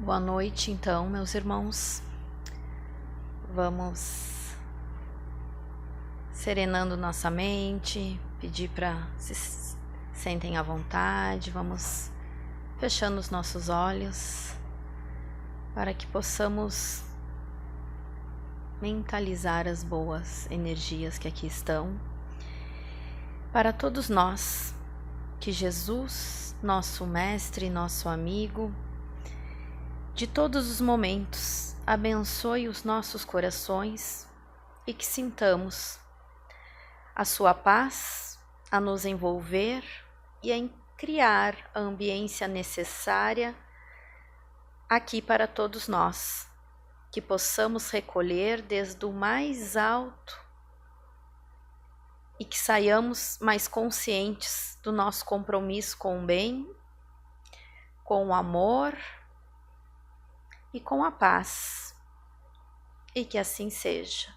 Boa noite, então, meus irmãos. Vamos serenando nossa mente, pedir para se sentem à vontade, vamos fechando os nossos olhos para que possamos mentalizar as boas energias que aqui estão. Para todos nós, que Jesus, nosso mestre, nosso amigo, de todos os momentos, abençoe os nossos corações e que sintamos a sua paz a nos envolver e a criar a ambiência necessária aqui para todos nós, que possamos recolher desde o mais alto e que saiamos mais conscientes do nosso compromisso com o bem, com o amor e com a paz, e que assim seja.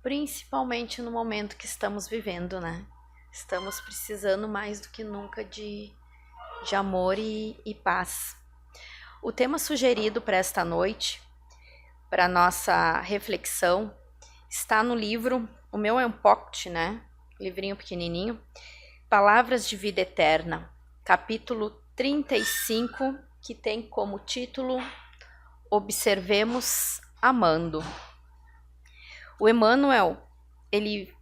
Principalmente no momento que estamos vivendo, né? Estamos precisando mais do que nunca de amor e paz. O tema sugerido para esta noite, para nossa reflexão, está no livro, o meu é um pocket, né? Livrinho pequenininho, Palavras de Vida Eterna, capítulo 35, que tem como título Observemos Amando. O Emmanuel, ele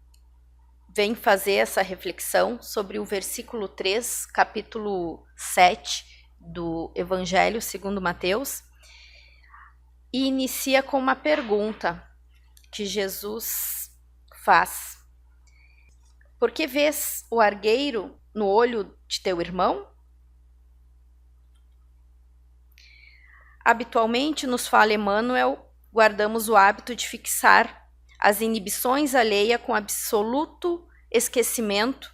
vem fazer essa reflexão sobre o versículo 3, capítulo 7 do Evangelho segundo Mateus, e inicia com uma pergunta que Jesus faz. Por que vês o argueiro no olho de teu irmão? Habitualmente, nos fala Emmanuel, guardamos o hábito de fixar as inibições alheias com absoluto esquecimento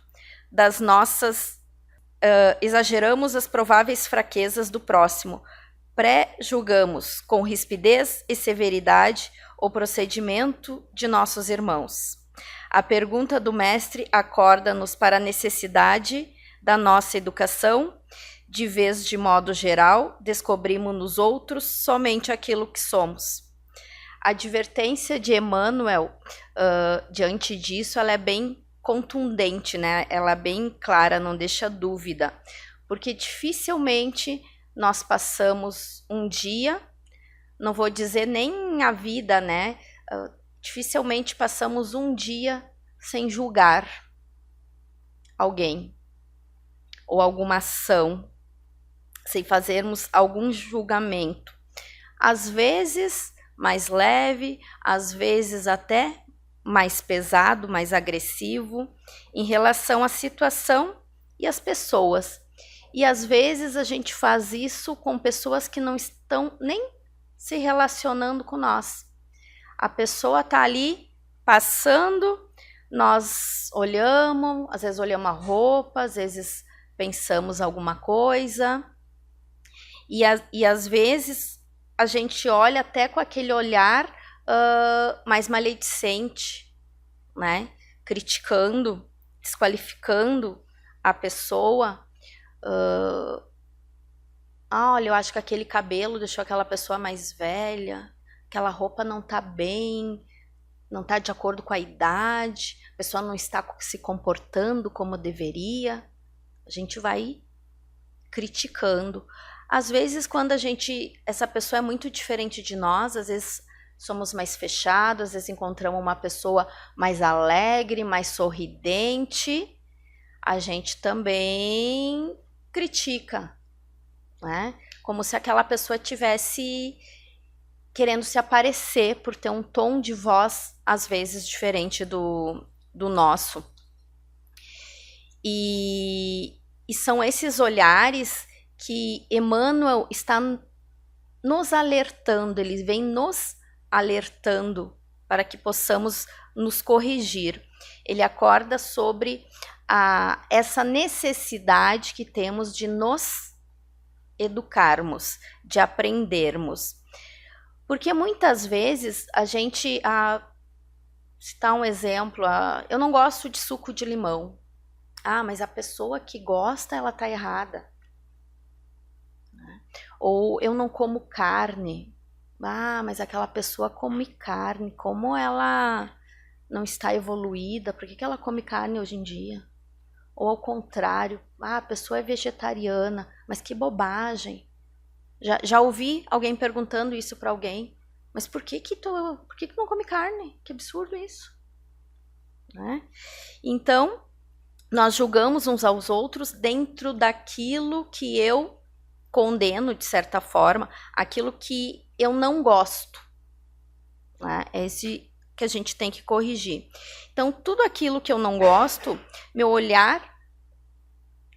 das nossas, exageramos as prováveis fraquezas do próximo, pré-julgamos com rispidez e severidade o procedimento de nossos irmãos. A pergunta do mestre acorda-nos para a necessidade da nossa educação. De vez, de modo geral, descobrimos nos outros somente aquilo que somos. A advertência de Emmanuel, diante disso, ela é bem contundente, né? Ela é bem clara, não deixa dúvida, porque dificilmente nós passamos um dia, não vou dizer nem a vida, né? Dificilmente passamos um dia sem julgar alguém ou alguma ação, sem fazermos algum julgamento. Às vezes mais leve, às vezes até mais pesado, mais agressivo, em relação à situação e às pessoas. E às vezes a gente faz isso com pessoas que não estão nem se relacionando com nós. A pessoa está ali passando, nós olhamos, às vezes olhamos a roupa, às vezes pensamos alguma coisa, e às vezes a gente olha até com aquele olhar mais maledicente, né? Criticando, desqualificando a pessoa. Olha, eu acho que aquele cabelo deixou aquela pessoa mais velha, aquela roupa não tá bem, não tá de acordo com a idade, a pessoa não está se comportando como deveria. A gente vai criticando. Às vezes, quando essa pessoa é muito diferente de nós, às vezes somos mais fechados, às vezes encontramos uma pessoa mais alegre, mais sorridente, a gente também critica, né? Como se aquela pessoa tivesse querendo se aparecer por ter um tom de voz, às vezes, diferente do nosso. E são esses olhares que Emmanuel está nos alertando, ele vem nos alertando para que possamos nos corrigir. Ele acorda sobre essa necessidade que temos de nos educarmos, de aprendermos. Porque muitas vezes a gente, citar um exemplo, eu não gosto de suco de limão. Mas a pessoa que gosta, ela está errada. Ou eu não como carne. Ah, mas aquela pessoa come carne. Como ela não está evoluída? Por que ela come carne hoje em dia? Ou ao contrário, a pessoa é vegetariana. Mas que bobagem. Já ouvi alguém perguntando isso para alguém. Mas por que não come carne? Que absurdo isso. Né? Então, nós julgamos uns aos outros dentro daquilo que eu condeno, de certa forma, aquilo que eu não gosto. Né? É esse que a gente tem que corrigir. Então, tudo aquilo que eu não gosto, meu olhar,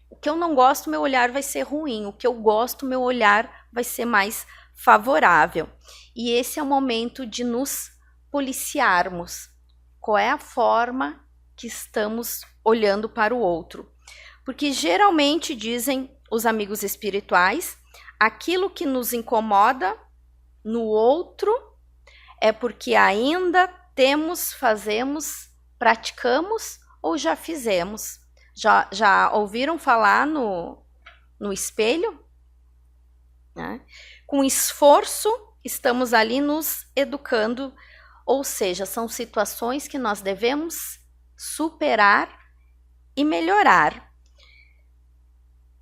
o que eu não gosto, meu olhar vai ser ruim. O que eu gosto, meu olhar vai ser mais favorável. E esse é o momento de nos policiarmos. Qual é a forma que estamos olhando para o outro? Porque geralmente dizem os amigos espirituais, aquilo que nos incomoda no outro é porque ainda temos, fazemos, praticamos ou já fizemos. Já ouviram falar no espelho? Né? Com esforço, estamos ali nos educando, ou seja, são situações que nós devemos superar e melhorar.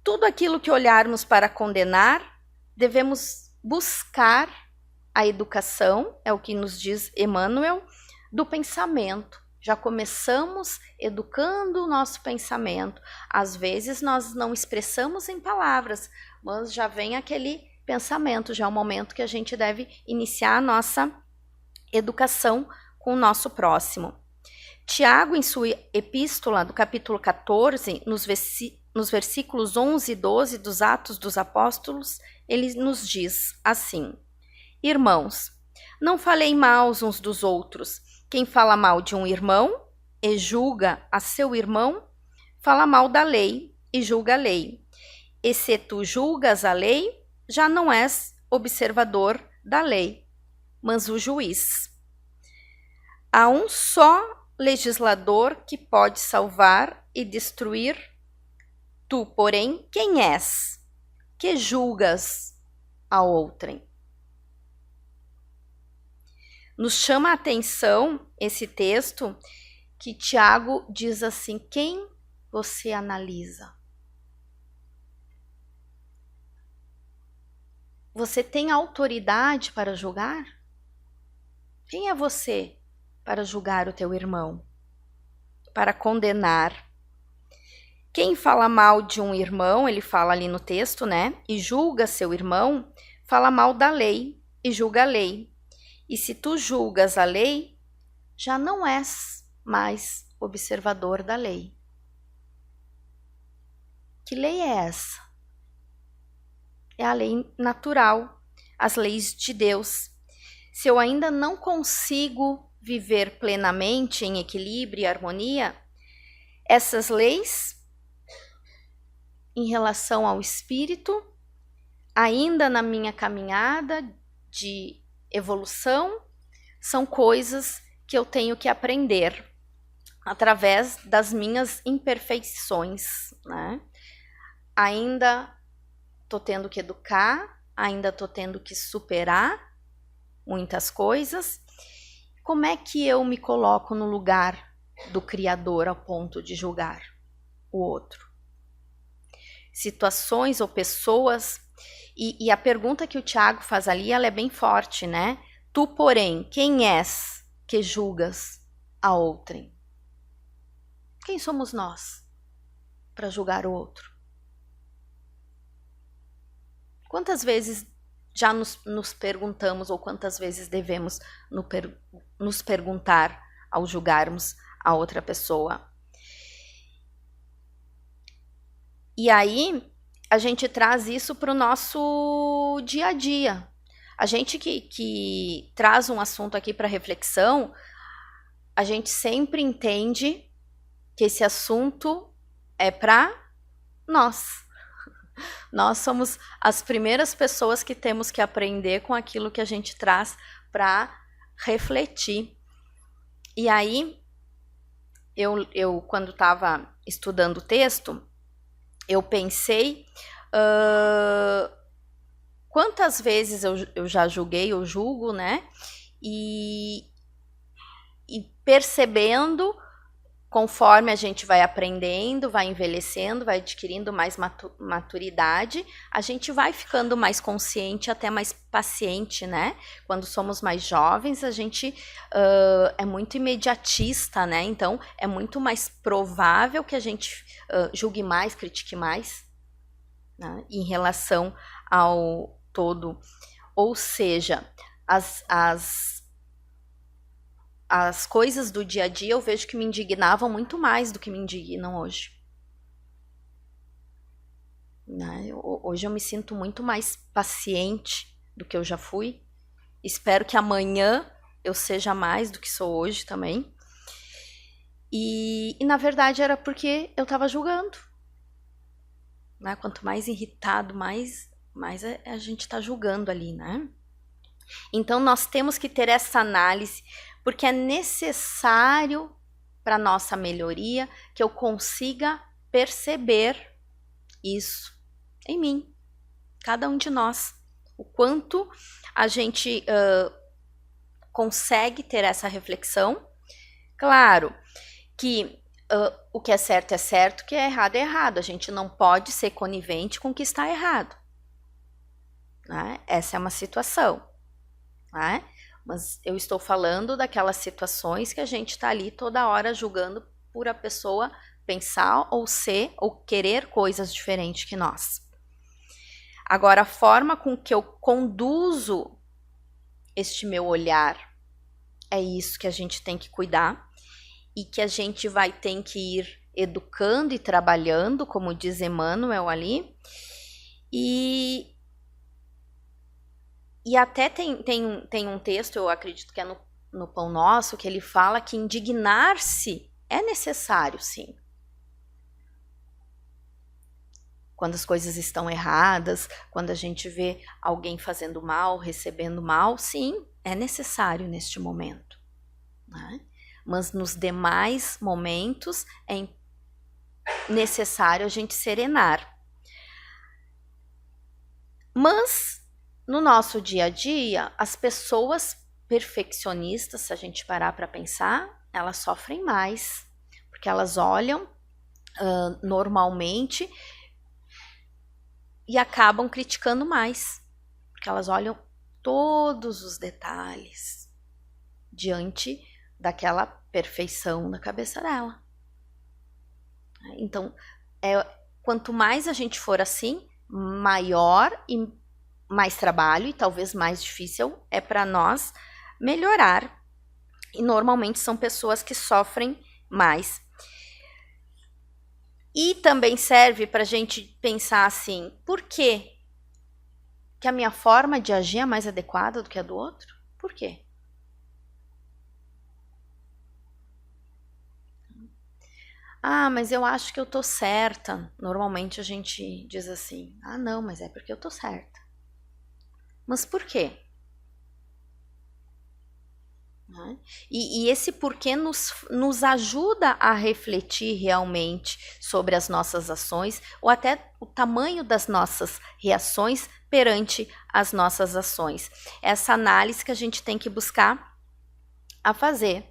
Tudo aquilo que olharmos para condenar, devemos buscar a educação, é o que nos diz Emmanuel, do pensamento. Já começamos educando o nosso pensamento. Às vezes nós não expressamos em palavras, mas já vem aquele pensamento, já é o momento que a gente deve iniciar a nossa educação com o nosso próximo. Tiago, em sua epístola do capítulo 14, nos versículos 11 e 12 dos Atos dos Apóstolos, ele nos diz assim: Irmãos, não falei mal uns dos outros. Quem fala mal de um irmão e julga a seu irmão, fala mal da lei e julga a lei. E se tu julgas a lei, já não és observador da lei, mas o juiz. Há um só legislador que pode salvar e destruir. Tu, porém, quem és, que julgas a outrem? Nos chama a atenção esse texto que Tiago diz assim: quem você analisa? Você tem autoridade para julgar? Quem é você para julgar o teu irmão? Para condenar? Quem fala mal de um irmão, ele fala ali no texto, né? E julga seu irmão, fala mal da lei e julga a lei. E se tu julgas a lei, já não és mais observador da lei. Que lei é essa? É a lei natural, as leis de Deus. Se eu ainda não consigo viver plenamente em equilíbrio e harmonia, essas leis, em relação ao espírito, ainda na minha caminhada de evolução, são coisas que eu tenho que aprender através das minhas imperfeições, né? Ainda estou tendo que educar, ainda estou tendo que superar muitas coisas. Como é que eu me coloco no lugar do Criador ao ponto de julgar o outro? Situações ou pessoas. E a pergunta que o Tiago faz ali, ela é bem forte, né? Tu, porém, quem és que julgas a outrem? Quem somos nós para julgar o outro? Quantas vezes já nos perguntamos, ou quantas vezes devemos nos perguntar ao julgarmos a outra pessoa? E aí, a gente traz isso para o nosso dia a dia. A gente que traz um assunto aqui para reflexão, a gente sempre entende que esse assunto é para nós. Nós somos as primeiras pessoas que temos que aprender com aquilo que a gente traz para refletir. E aí, eu quando estava estudando o texto, eu pensei quantas vezes eu já julguei ou julgo, né? E percebendo, conforme a gente vai aprendendo, vai envelhecendo, vai adquirindo mais maturidade, a gente vai ficando mais consciente, até mais paciente, né? Quando somos mais jovens, a gente é muito imediatista, né? Então, é muito mais provável que a gente julgue mais, critique mais, né? Em relação ao todo. Ou seja, as coisas do dia a dia eu vejo que me indignavam muito mais do que me indignam hoje. Né? Hoje eu me sinto muito mais paciente do que eu já fui. Espero que amanhã eu seja mais do que sou hoje também. E na verdade era porque eu estava julgando. Né? Quanto mais irritado, mais a gente está julgando ali, né? Então nós temos que ter essa análise, porque é necessário para nossa melhoria que eu consiga perceber isso em mim, cada um de nós, o quanto a gente consegue ter essa reflexão. Claro que o que é certo, o que é errado. A gente não pode ser conivente com o que está errado. Né? Essa é uma situação. Né? Mas eu estou falando daquelas situações que a gente está ali toda hora julgando por a pessoa pensar ou ser ou querer coisas diferentes que nós. Agora, a forma com que eu conduzo este meu olhar é isso que a gente tem que cuidar e que a gente vai ter que ir educando e trabalhando, como diz Emmanuel ali. E até tem um texto, eu acredito que é no Pão Nosso, que ele fala que indignar-se é necessário, sim. Quando as coisas estão erradas, quando a gente vê alguém fazendo mal, recebendo mal, sim, é necessário neste momento. Né? Mas nos demais momentos é necessário a gente serenar. Mas no nosso dia a dia, as pessoas perfeccionistas, se a gente parar para pensar, elas sofrem mais, porque elas olham normalmente e acabam criticando mais, porque elas olham todos os detalhes diante daquela perfeição na cabeça dela. Então, quanto mais a gente for assim, maior e mais trabalho e talvez mais difícil é para nós melhorar. E normalmente são pessoas que sofrem mais. E também serve para a gente pensar assim, por quê? Que a minha forma de agir é mais adequada do que a do outro? Por quê? Ah, mas eu acho que eu tô certa. Normalmente a gente diz assim, ah não, mas é porque eu tô certa. Mas por quê? Né? E esse porquê nos ajuda a refletir realmente sobre as nossas ações ou até o tamanho das nossas reações perante as nossas ações. Essa análise que a gente tem que buscar a fazer.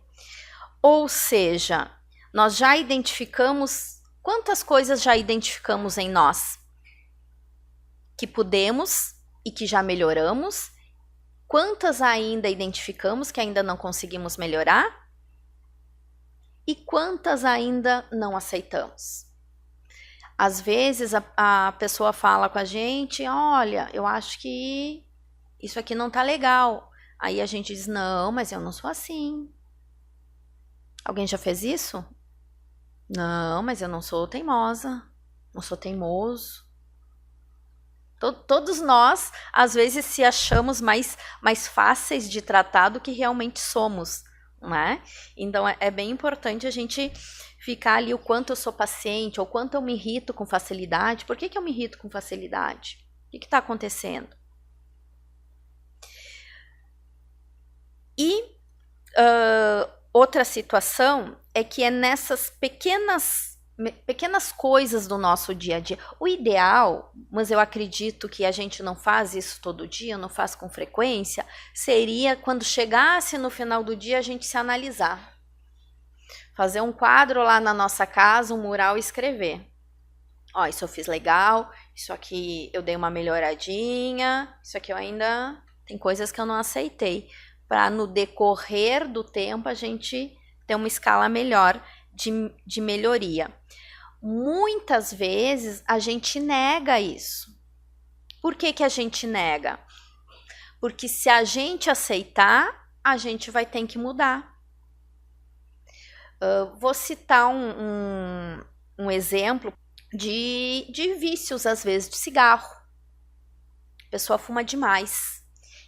Ou seja, nós já identificamos, quantas coisas já identificamos em nós que podemos e que já melhoramos? Quantas ainda identificamos que ainda não conseguimos melhorar? E quantas ainda não aceitamos? Às vezes a pessoa fala com a gente, olha, eu acho que isso aqui não tá legal. Aí a gente diz, não, mas eu não sou assim. Alguém já fez isso? Não, mas eu não sou teimosa, não sou teimoso. Todos nós, às vezes, se achamos mais fáceis de tratar do que realmente somos, né? Então, é bem importante a gente ficar ali o quanto eu sou paciente, ou quanto eu me irrito com facilidade. Por que eu me irrito com facilidade? O que está acontecendo? E outra situação é que é nessas pequenas pequenas coisas do nosso dia a dia. O ideal, mas eu acredito que a gente não faz isso todo dia, não faz com frequência, seria quando chegasse no final do dia a gente se analisar. Fazer um quadro lá na nossa casa, um mural e escrever. Ó, isso eu fiz legal, isso aqui eu dei uma melhoradinha, isso aqui eu ainda... Tem coisas que eu não aceitei. Para no decorrer do tempo a gente ter uma escala melhor de melhoria. Muitas vezes a gente nega isso. Por que que a gente nega? Porque se a gente aceitar, a gente vai ter que mudar. Vou citar um exemplo de vícios, às vezes, de cigarro. A pessoa fuma demais.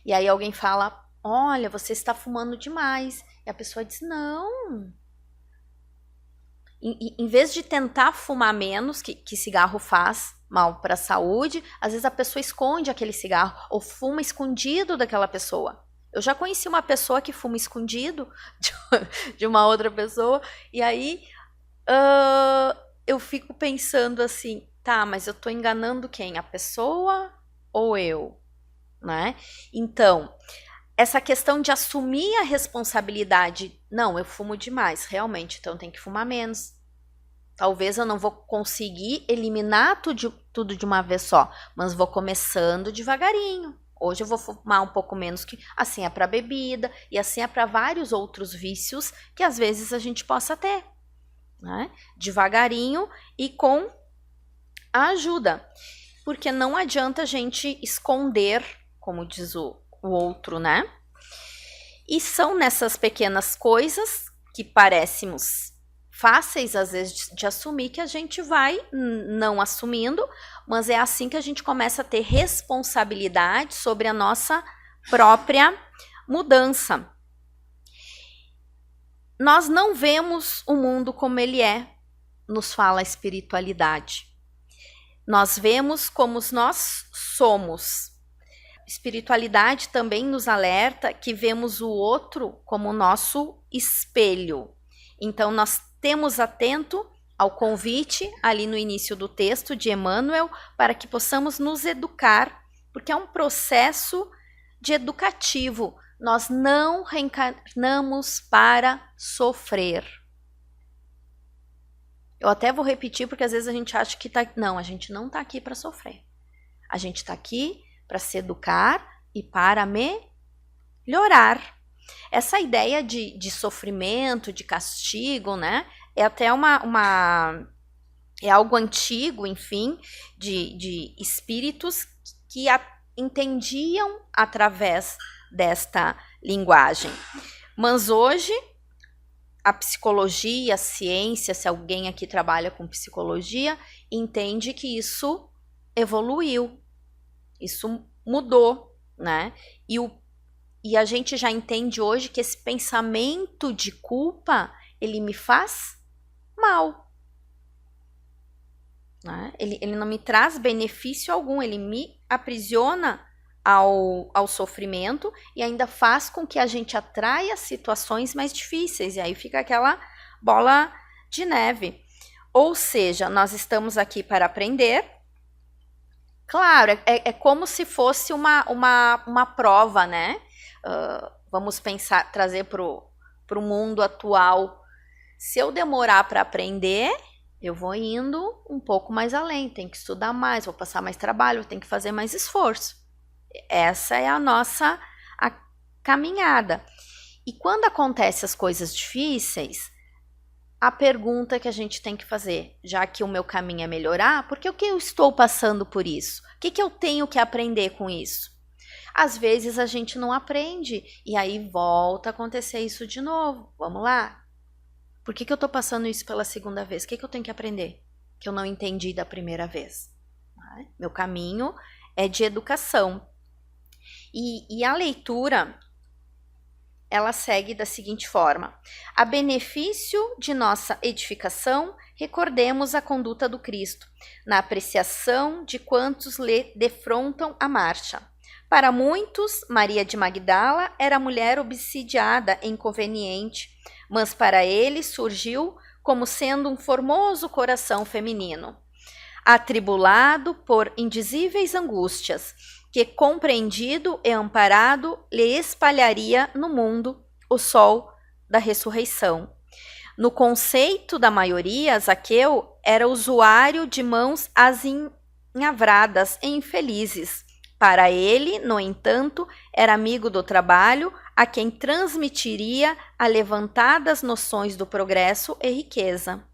E aí alguém fala, olha, você está fumando demais. E a pessoa diz, não. Em vez de tentar fumar menos, que cigarro faz mal para a saúde, às vezes a pessoa esconde aquele cigarro ou fuma escondido daquela pessoa. Eu já conheci uma pessoa que fuma escondido de uma outra pessoa, e aí eu fico pensando assim, tá, mas eu tô enganando quem? A pessoa ou eu? Né? Então, essa questão de assumir a responsabilidade, não, eu fumo demais, realmente, então tem que fumar menos. Talvez eu não vou conseguir eliminar tudo de uma vez só, mas vou começando devagarinho. Hoje eu vou fumar um pouco menos, que assim é para bebida e assim é para vários outros vícios que às vezes a gente possa ter, né? Devagarinho e com a ajuda, porque não adianta a gente esconder, como diz o outro, né? E são nessas pequenas coisas que parecemos fáceis às vezes de assumir que a gente vai não assumindo, mas é assim que a gente começa a ter responsabilidade sobre a nossa própria mudança. Nós não vemos o mundo como ele é, nos fala a espiritualidade. Nós vemos como nós somos. Espiritualidade também nos alerta que vemos o outro como nosso espelho. Então, nós temos atento ao convite ali no início do texto de Emmanuel para que possamos nos educar, porque é um processo de educativo. Nós não reencarnamos para sofrer. Eu até vou repetir, porque às vezes a gente acha que não, a gente não está aqui para sofrer. A gente está aqui para se educar e para melhorar. Essa ideia de sofrimento, de castigo, né? É até é algo antigo, enfim, de espíritos que entendiam através desta linguagem. Mas hoje, a psicologia, a ciência, se alguém aqui trabalha com psicologia, entende que isso evoluiu, isso mudou, né? E a gente já entende hoje que esse pensamento de culpa, ele me faz mal. Né? Ele não me traz benefício algum, ele me aprisiona ao sofrimento e ainda faz com que a gente atraia situações mais difíceis. E aí fica aquela bola de neve. Ou seja, nós estamos aqui para aprender. Claro, é como se fosse uma prova, né? Vamos pensar, trazer para o mundo atual. Se eu demorar para aprender, eu vou indo um pouco mais além, tenho que estudar mais, vou passar mais trabalho, tenho que fazer mais esforço. Essa é a nossa caminhada. E quando acontecem as coisas difíceis, a pergunta que a gente tem que fazer, já que o meu caminho é melhorar, por que eu estou passando por isso? O que eu tenho que aprender com isso? Às vezes a gente não aprende e aí volta a acontecer isso de novo. Vamos lá? Por que eu estou passando isso pela segunda vez? O que eu tenho que aprender que eu não entendi da primeira vez? Meu caminho é de educação. E a leitura, ela segue da seguinte forma. A benefício de nossa edificação, recordemos a conduta do Cristo, na apreciação de quantos lhe defrontam a marcha. Para muitos, Maria de Magdala era mulher obsidiada e inconveniente, mas para ele surgiu como sendo um formoso coração feminino, atribulado por indizíveis angústias, que, compreendido e amparado, lhe espalharia no mundo o sol da ressurreição. No conceito da maioria, Zaqueu era usuário de mãos azinhavradas e infelizes. Para ele, no entanto, era amigo do trabalho, a quem transmitiria alevantadas noções do progresso e riqueza.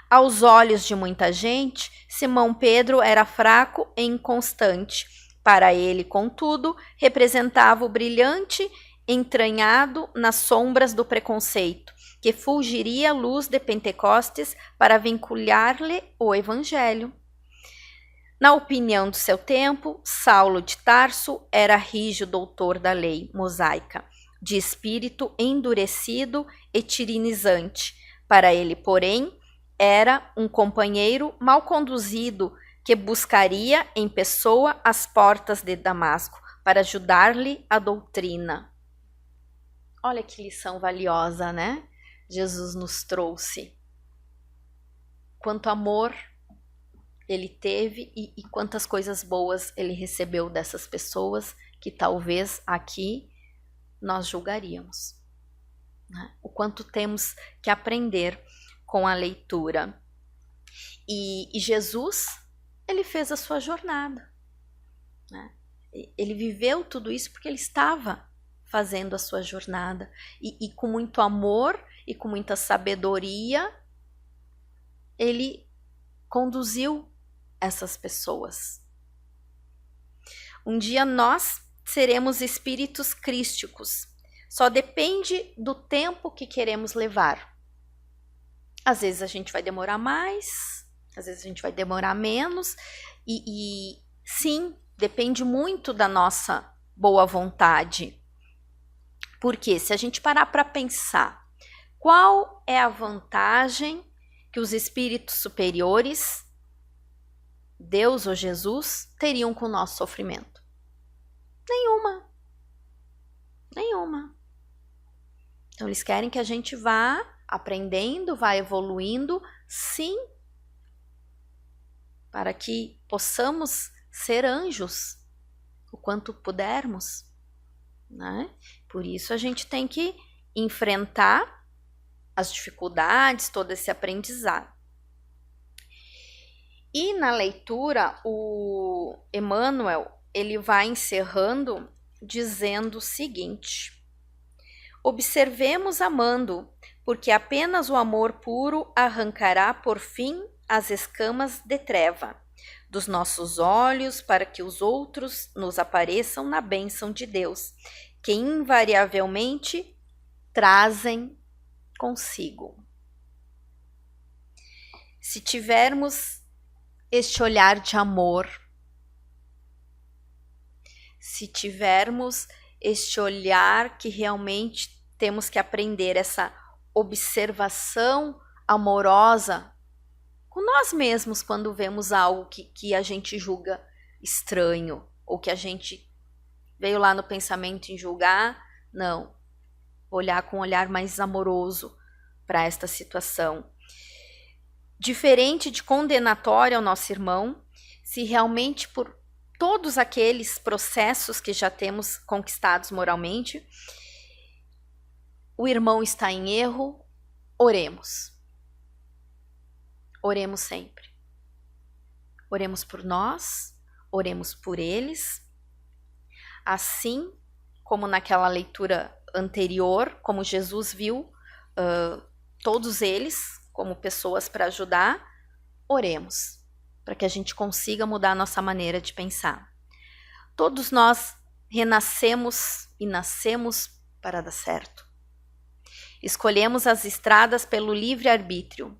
Aos olhos de muita gente, Simão Pedro era fraco e inconstante. Para ele, contudo, representava o brilhante entranhado nas sombras do preconceito, que fulgiria a luz de Pentecostes para vincular-lhe o Evangelho. Na opinião do seu tempo, Saulo de Tarso era rígido doutor da lei mosaica, de espírito endurecido e tiranizante. Para ele, porém, era um companheiro mal conduzido que buscaria em pessoa as portas de Damasco para ajudar-lhe a doutrina. Olha que lição valiosa, né? Jesus nos trouxe. Quanto amor ele teve e quantas coisas boas ele recebeu dessas pessoas que talvez aqui nós julgaríamos, né? O quanto temos que aprender com a leitura. E Jesus, ele fez a sua jornada, né? Ele viveu tudo isso porque ele estava fazendo a sua jornada. E com muito amor e com muita sabedoria, ele conduziu essas pessoas. Um dia nós seremos espíritos crísticos. Só depende do tempo que queremos levar. Às vezes a gente vai demorar mais, às vezes a gente vai demorar menos. E sim, depende muito da nossa boa vontade. Porque se a gente parar para pensar, qual é a vantagem que os espíritos superiores, Deus ou Jesus, teriam com o nosso sofrimento? Nenhuma. Nenhuma. Então eles querem que a gente vá aprendendo, vá evoluindo, sim, para que possamos ser anjos o quanto pudermos, né? Por isso a gente tem que enfrentar as dificuldades, todo esse aprendizado. E na leitura, o Emmanuel, ele vai encerrando dizendo o seguinte: observemos amando, porque apenas o amor puro arrancará por fim as escamas de treva dos nossos olhos, para que os outros nos apareçam na bênção de Deus, que invariavelmente trazem consigo. Se tivermos este olhar de amor, se tivermos este olhar que realmente temos que aprender, essa observação amorosa com nós mesmos quando vemos algo que a gente julga estranho, ou que a gente veio lá no pensamento em julgar, não. Olhar com um olhar mais amoroso para esta situação. Diferente de condenatório ao nosso irmão, se realmente por todos aqueles processos que já temos conquistados moralmente, o irmão está em erro, oremos. Oremos sempre. Oremos por nós, oremos por eles. Assim como naquela leitura anterior, como Jesus viu todos eles como pessoas para ajudar, oremos, para que a gente consiga mudar a nossa maneira de pensar. Todos nós renascemos e nascemos para dar certo. Escolhemos as estradas pelo livre-arbítrio.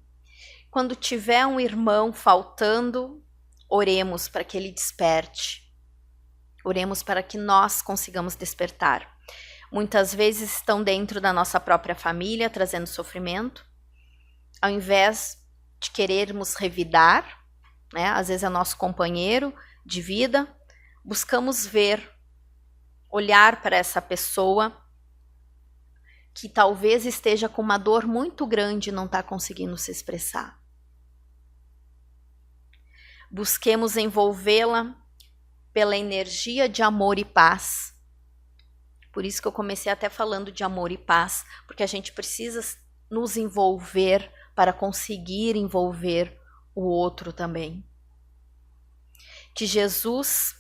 Quando tiver um irmão faltando, oremos para que ele desperte. Oremos para que nós consigamos despertar. Muitas vezes estão dentro da nossa própria família, trazendo sofrimento. Ao invés de querermos revidar, né? Às vezes é nosso companheiro de vida, buscamos ver, olhar para essa pessoa que talvez esteja com uma dor muito grande e não está conseguindo se expressar. Busquemos envolvê-la pela energia de amor e paz. Por isso que eu comecei até falando de amor e paz, porque a gente precisa nos envolver para conseguir envolver o outro também. Que Jesus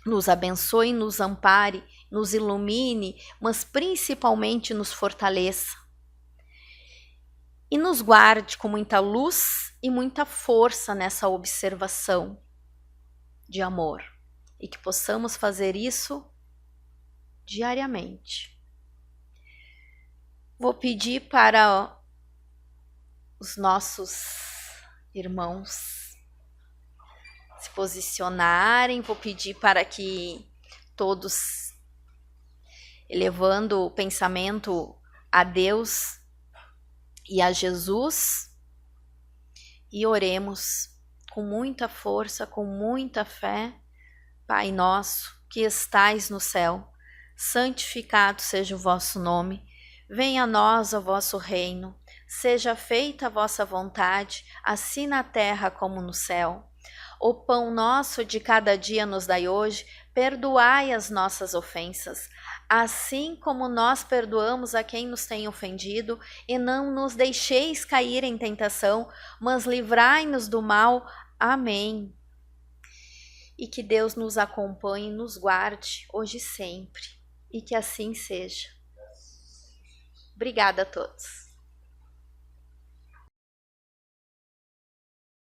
nos abençoe, nos ampare, nos ilumine, mas principalmente nos fortaleça. E nos guarde com muita luz e muita força nessa observação de amor. E que possamos fazer isso diariamente. Vou pedir para os nossos irmãos se posicionarem, vou pedir para que todos, elevando o pensamento a Deus e a Jesus, e oremos com muita força, com muita fé. Pai nosso, que estais no céu, santificado seja o vosso nome, venha a nós o vosso reino, seja feita a vossa vontade, assim na terra como no céu. O pão nosso de cada dia nos dai hoje, perdoai as nossas ofensas, assim como nós perdoamos a quem nos tem ofendido, e não nos deixeis cair em tentação, mas livrai-nos do mal. Amém. E que Deus nos acompanhe e nos guarde hoje e sempre, e que assim seja. Obrigada a todos.